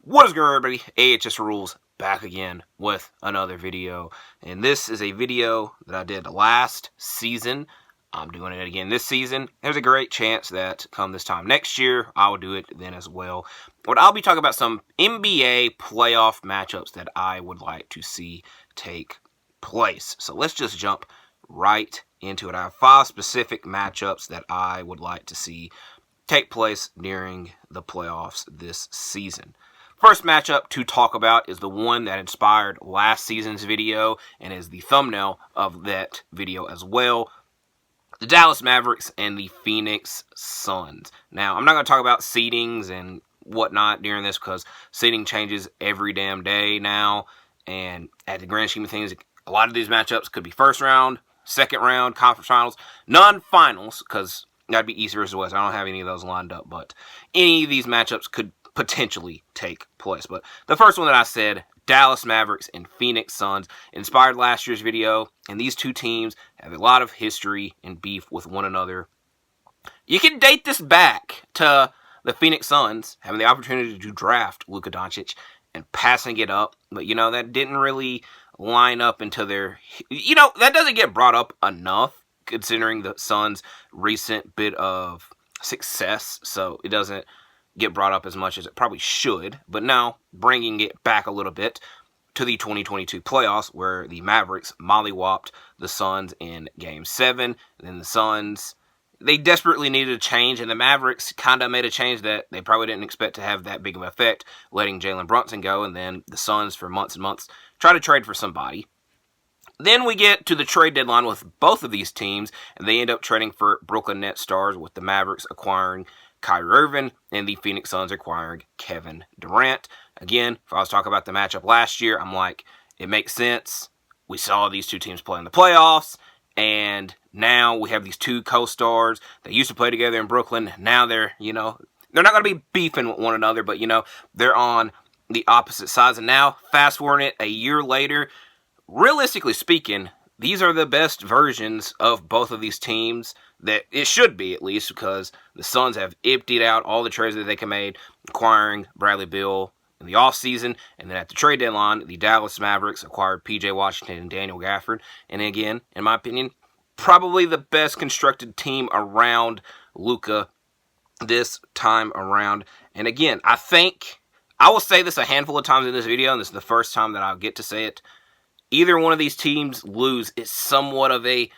What is going on, everybody? AHS Rules back again with another video. And this is a video that I did last season. I'm doing it again this season. There's a great chance that come this time next year, I will do it then as well. But I'll be talking about some NBA playoff matchups that I would like to see take place. So let's just jump right into it. I have 5 specific matchups that I would like to see take place during the playoffs this season. First matchup to talk about is the one that inspired last season's video and is the thumbnail of that video as well. The Dallas Mavericks and the Phoenix Suns. Now, I'm not going to talk about seedings and whatnot during this because seeding changes every damn day now. And at the grand scheme of things, a lot of these matchups could be first round, second round, conference finals, non-finals, because that'd be East versus West. I don't have any of those lined up, but any of these matchups could potentially take place. But the first one that I said, Dallas Mavericks and Phoenix Suns, inspired last year's video, and these two teams have a lot of history and beef with one another. You can date this back to the Phoenix Suns having the opportunity to draft Luka Doncic and passing it up, but that didn't really line up into their, that doesn't get brought up enough considering the Suns' recent bit of success, so it doesn't get brought up as much as it probably should. But now, bringing it back a little bit to the 2022 playoffs, where the Mavericks mollywopped the Suns in Game 7, and then the Suns, they desperately needed a change, and the Mavericks kind of made a change that they probably didn't expect to have that big of an effect, letting Jalen Brunson go, and then the Suns, for months and months, try to trade for somebody. Then we get to the trade deadline with both of these teams, and they end up trading for Brooklyn Nets stars, with the Mavericks acquiring Kyrie Irving and the Phoenix Suns acquiring Kevin Durant. Again, if I was talking about the matchup last year, I'm like, it makes sense. We saw these two teams play in the playoffs, and now we have these two co-stars that used to play together in Brooklyn. Now they're not going to be beefing with one another, but, they're on the opposite sides. And now, fast forwarding it a year later, realistically speaking, these are the best versions of both of these teams, that it should be, at least, because the Suns have emptied out all the trades that they can make, acquiring Bradley Beal in the offseason, and then at the trade deadline, the Dallas Mavericks acquired P.J. Washington and Daniel Gafford, and again, in my opinion, probably the best constructed team around Luka this time around. And again, I will say this a handful of times in this video, and this is the first time that I'll get to say it. Either one of these teams lose is somewhat of a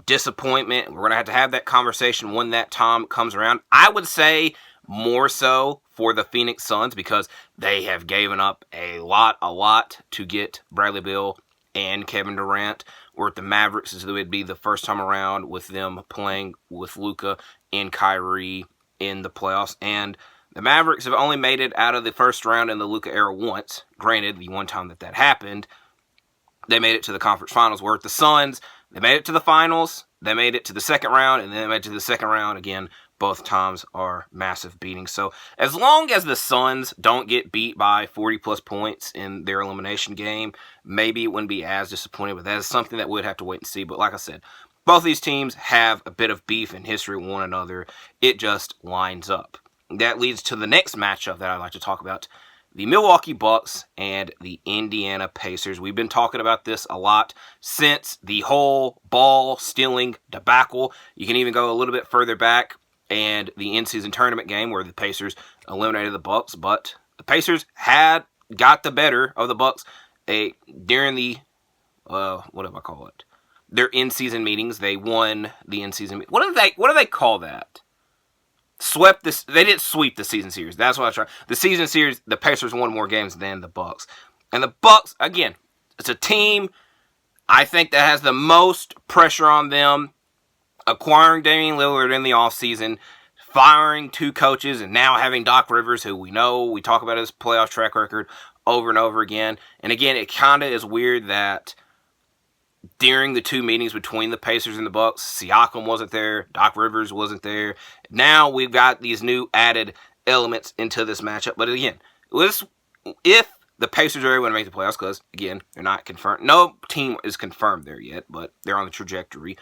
disappointment. We're going to have that conversation when that time comes around. I would say more so for the Phoenix Suns because they have given up a lot to get Bradley Beal and Kevin Durant, where the Mavericks it would be the first time around with them playing with Luka and Kyrie in the playoffs. And the Mavericks have only made it out of the first round in the Luka era once. Granted, the one time that happened, they made it to the conference finals, where the Suns, they made it to the finals, they made it to the second round, and then they made it to the second round again. Both times are massive beatings. So as long as the Suns don't get beat by 40-plus points in their elimination game, maybe it wouldn't be as disappointing, but that is something that we'd have to wait and see. But like I said, both these teams have a bit of beef in history with one another. It just lines up. That leads to the next matchup that I'd like to talk about, the Milwaukee Bucks and the Indiana Pacers. We've been talking about this a lot since the whole ball stealing debacle. You can even go a little bit further back and the in-season tournament game where the Pacers eliminated the Bucks, but the Pacers had got the better of the Bucks during the what do I call it? Their in-season meetings. They won the in-season. What do they call that? Swept this. They didn't sweep the season series. That's what I tried. The season series, the Pacers won more games than the Bucks. And the Bucks, again, it's a team I think that has the most pressure on them. Acquiring Damian Lillard in the offseason, firing 2 coaches, and now having Doc Rivers, who we talk about his playoff track record over and over again. And again, it kind of is weird that during the 2 meetings between the Pacers and the Bucks, Siakam wasn't there, Doc Rivers wasn't there. Now we've got these new added elements into this matchup. But again, if the Pacers are able to make the playoffs, because again, they're not confirmed. No team is confirmed there yet, but they're on the trajectory.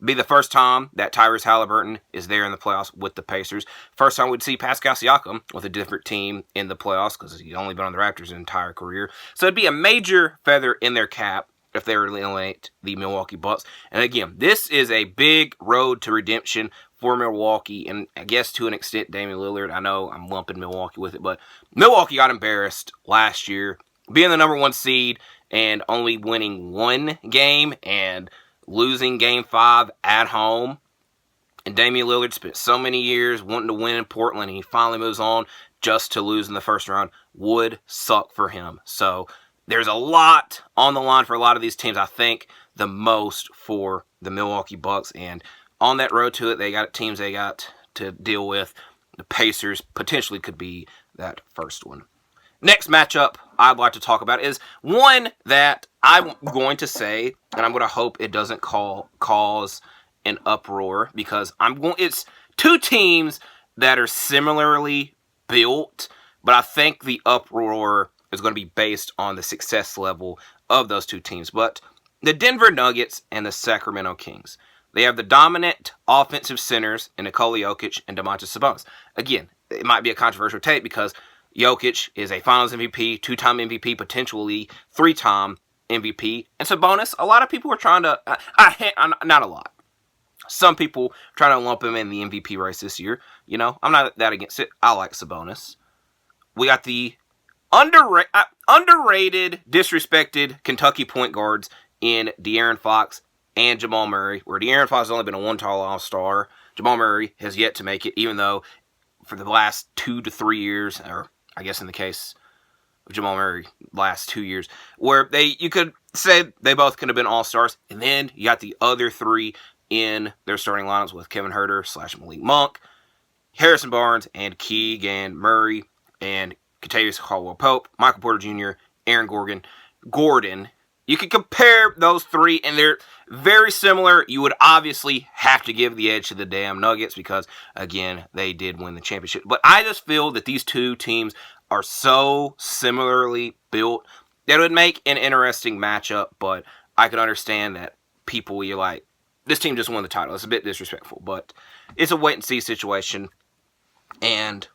be the first time that Tyrese Halliburton is there in the playoffs with the Pacers. First time we'd see Pascal Siakam with a different team in the playoffs because he's only been on the Raptors his entire career. So it'd be a major feather in their cap if they were to eliminate the Milwaukee Bucks. And again, this is a big road to redemption for Milwaukee, and I guess to an extent Damian Lillard. I know I'm lumping Milwaukee with it, but Milwaukee got embarrassed last year, being the number 1 seed and only winning 1 game and losing Game 5 at home. And Damian Lillard spent so many years wanting to win in Portland, and he finally moves on just to lose in the first round. Would suck for him. So there's a lot on the line for a lot of these teams. I think the most for the Milwaukee Bucks. And on that road to it, they got teams they got to deal with. The Pacers potentially could be that first one. Next matchup I'd like to talk about is one that I'm going to say, and I'm going to hope it doesn't cause an uproar, because it's 2 teams that are similarly built, but I think the uproar is going to be based on the success level of those 2 teams. But the Denver Nuggets and the Sacramento Kings. They have the dominant offensive centers in Nikola Jokic and Domantas Sabonis. Again, it might be a controversial take because Jokic is a Finals MVP, 2-time MVP, potentially 3-time MVP. And Sabonis, a lot of people are trying to, not a lot. Some people trying to lump him in the MVP race this year. You know, I'm not that against it. I like Sabonis. We got the underrated, disrespected Kentucky point guards in De'Aaron Fox and Jamal Murray, where De'Aaron Fox has only been a 1-time All-Star. Jamal Murray has yet to make it, even though for the last 2 to 3 years, or I guess in the case of Jamal Murray, last 2 years, where you could say they both could have been All-Stars. And then you got the other 3 in their starting lineups with Kevin Huerter / Malik Monk, Harrison Barnes, and Keegan Murray, and Kentavious Caldwell-Pope, Michael Porter Jr., Aaron Gordon. You can compare those 3, and they're very similar. You would obviously have to give the edge to the damn Nuggets because, again, they did win the championship. But I just feel that these 2 teams are so similarly built that it would make an interesting matchup. But I can understand that people, you're like, this team just won the title. It's a bit disrespectful, but it's a wait-and-see situation, and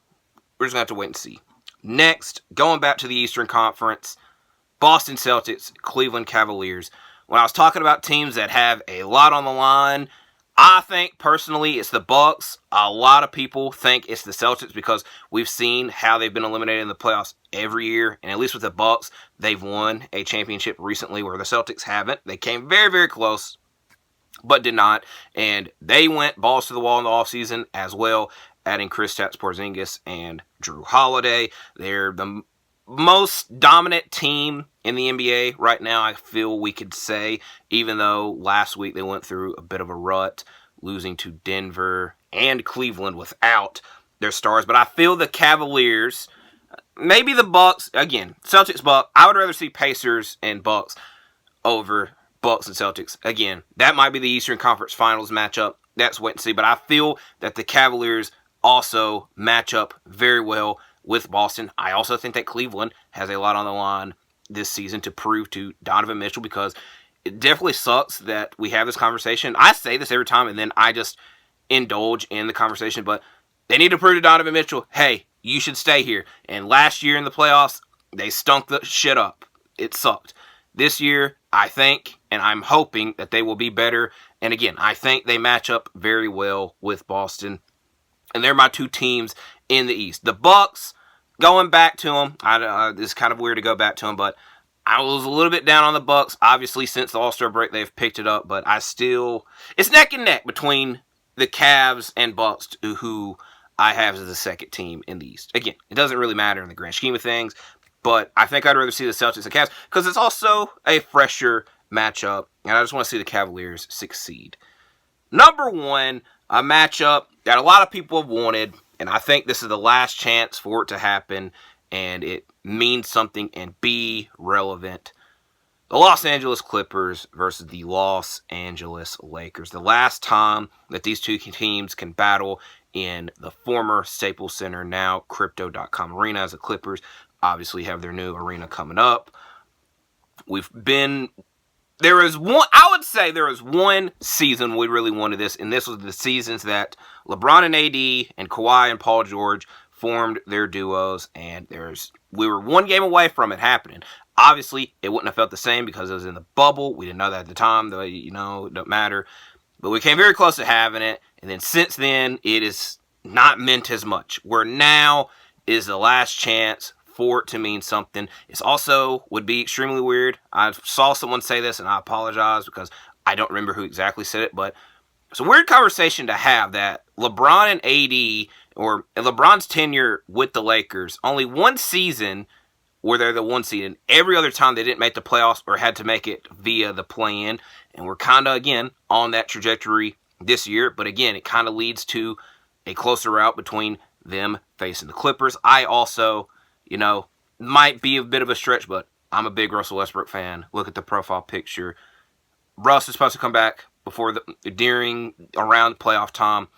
we're just going to have to wait and see. Next, going back to the Eastern Conference, Boston Celtics, Cleveland Cavaliers. When I was talking about teams that have a lot on the line, I think personally it's the Bucks. A lot of people think it's the Celtics because we've seen how they've been eliminated in the playoffs every year, and at least with the Bucks, they've won a championship recently where the Celtics haven't. They came very, very close, but did not, and they went balls to the wall in the offseason as well, adding Kristaps Porzingis and Drew Holiday. They're the most dominant team in the NBA right now, I feel we could say, even though last week they went through a bit of a rut, losing to Denver and Cleveland without their stars. But I feel the Cavaliers, maybe the Bucks, again, Celtics, Bucks, I would rather see Pacers and Bucks over Bucks and Celtics. Again, that might be the Eastern Conference Finals matchup. That's wait and see. But I feel that the Cavaliers also match up very well with Boston. I also think that Cleveland has a lot on the line this season to prove to Donovan Mitchell, because it definitely sucks that we have this conversation. I say this every time and then I just indulge in the conversation, but they need to prove to Donovan Mitchell, hey, you should stay here. And last year in the playoffs, they stunk the shit up. It sucked. This year, I think, and I'm hoping that they will be better. And again, I think they match up very well with Boston. And they're my 2 teams in the East. The Bucks, going back to them, it's kind of weird to go back to them, but I was a little bit down on the Bucks. Obviously, since the All-Star break, they've picked it up, but it's neck and neck between the Cavs and Bucks, who I have as the second team in the East. Again, it doesn't really matter in the grand scheme of things, but I think I'd rather see the Celtics and Cavs because it's also a fresher matchup, and I just want to see the Cavaliers succeed. Number 1, a matchup that a lot of people have wanted, and I think this is the last chance for it to happen, and it means something and be relevant. The Los Angeles Clippers versus the Los Angeles Lakers. The last time that these 2 teams can battle in the former Staples Center, now Crypto.com Arena, as the Clippers obviously have their new arena coming up. We've been there is one, I would say there was one season we really wanted this, and this was the seasons that LeBron and AD and Kawhi and Paul George formed their duos, and we were one game away from it happening. Obviously, it wouldn't have felt the same because it was in the bubble. We didn't know that at the time, though, it don't matter. But we came very close to having it, and then since then, it is not meant as much. Where now is the last chance for it to mean something. It's also would be extremely weird. I saw someone say this, and I apologize because I don't remember who exactly said it, but it's a weird conversation to have that LeBron and AD, or LeBron's tenure with the Lakers, only one season where they're the one seed, and every other time they didn't make the playoffs or had to make it via the play-in, and we're kind of, again, on that trajectory this year, but again, it kind of leads to a closer route between them facing the Clippers. I also, might be a bit of a stretch, but I'm a big Russell Westbrook fan. Look at the profile picture. Russ is supposed to come back around playoff time.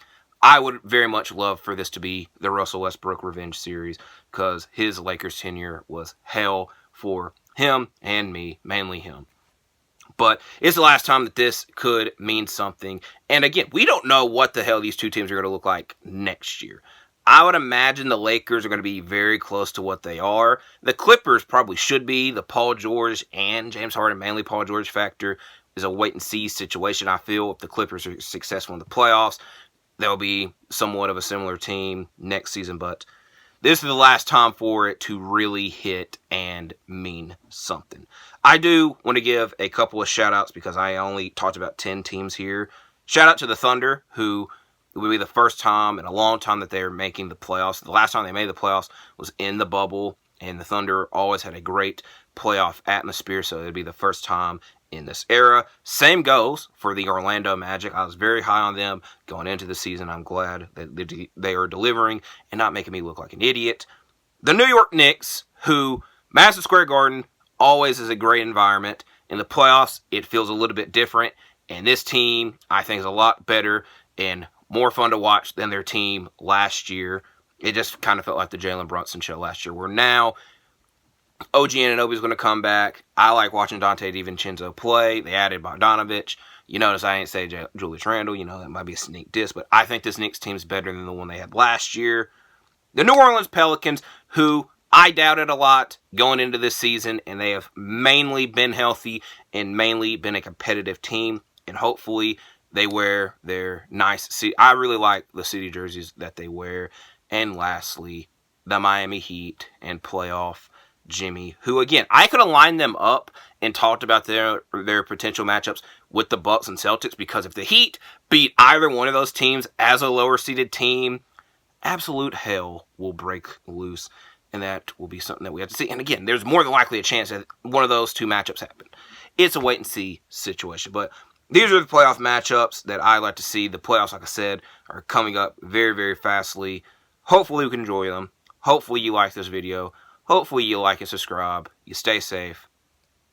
I would very much love for this to be the Russell Westbrook revenge series because his Lakers tenure was hell for him and me, mainly him. But it's the last time that this could mean something. And again, we don't know what the hell these two teams are going to look like next year. I would imagine the Lakers are going to be very close to what they are. The Clippers probably should be. The Paul George and James Harden, mainly Paul George factor, is a wait-and-see situation. I feel if the Clippers are successful in the playoffs, they'll be somewhat of a similar team next season. But this is the last time for it to really hit and mean something. I do want to give a couple of shout-outs because I only talked about 10 teams here. Shout-out to the Thunder, who it would be the first time in a long time that they're making the playoffs. The last time they made the playoffs was in the bubble, and the Thunder always had a great playoff atmosphere, so it would be the first time in this era. Same goes for the Orlando Magic. I was very high on them going into the season. I'm glad that they are delivering and not making me look like an idiot. The New York Knicks, who Madison Square Garden always is a great environment. In the playoffs, it feels a little bit different, and this team, I think, is a lot better and more fun to watch than their team last year. It just kind of felt like the Jalen Brunson show last year, where now OG Anunoby is going to come back. I like watching Dante DiVincenzo play. They added Bogdanovic. You notice I ain't say Julius Randle. That might be a sneak diss, but I think this Knicks team is better than the one they had last year. The New Orleans Pelicans, who I doubted a lot going into this season, and they have mainly been healthy and mainly been a competitive team, and hopefully they wear their nice city. I really like the city jerseys that they wear. And lastly, the Miami Heat and playoff Jimmy, who, again, I could have lined them up and talked about their potential matchups with the Bucks and Celtics, because if the Heat beat either one of those teams as a lower-seeded team, absolute hell will break loose, and that will be something that we have to see. And again, there's more than likely a chance that one of those two matchups happen. It's a wait-and-see situation, but these are the playoff matchups that I like to see. The playoffs, like I said, are coming up very, very fastly. Hopefully we can enjoy them. Hopefully you like this video. Hopefully you like and subscribe. You stay safe.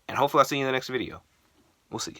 And hopefully I'll see you in the next video. We'll see.